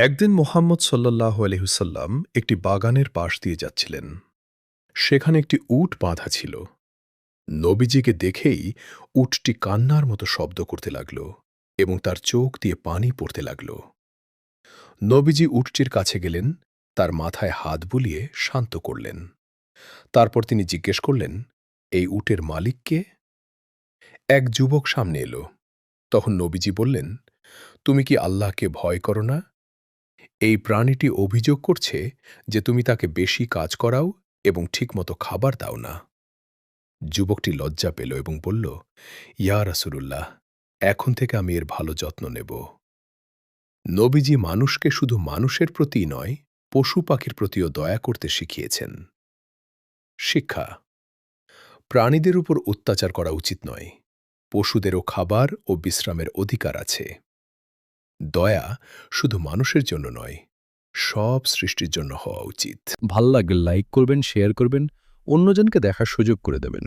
একদিন মুহাম্মদ সাল্লাল্লাহু আলাইহি ওয়াসাল্লাম একটি বাগানের পাশ দিয়ে যাচ্ছিলেন। সেখানে একটি উট বাঁধা ছিল। নবীজিকে দেখেই উটটি কান্নার মতো শব্দ করতে লাগল এবং তার চোখ দিয়ে পানি পড়তে লাগল। নবীজি উটটির কাছে গেলেন, তার মাথায় হাত বুলিয়ে শান্ত করলেন। তারপর তিনি জিজ্ঞেস করলেন, এই উটের মালিক কে? এক যুবক সামনে এলো। তখন নবীজি বললেন, তুমি কি আল্লাহকে ভয় করো না? এই প্রাণীটি অভিযোগ করছে যে তুমি তাকে বেশি কাজ করাও এবং ঠিকমতো খাবার দাও না। যুবকটি লজ্জা পেল এবং বলল, ইয়া রাসূলুল্লাহ, এখন থেকে আমি এর ভালো যত্ন নেব। নবীজি মানুষকে শুধু মানুষের প্রতিই নয়, পশু পাখির প্রতিও দয়া করতে শিখিয়েছেন। শিক্ষা: প্রাণীদের উপর অত্যাচার করা উচিত নয়। পশুদেরও খাবার ও বিশ্রামের অধিকার আছে। দয়া শুধু মানুষের জন্য নয়, সব সৃষ্টির জন্য হওয়া উচিত। ভাল লাগলে লাইক করবেন, শেয়ার করবেন, অন্যজনকে দেখার সুযোগ করে দেবেন।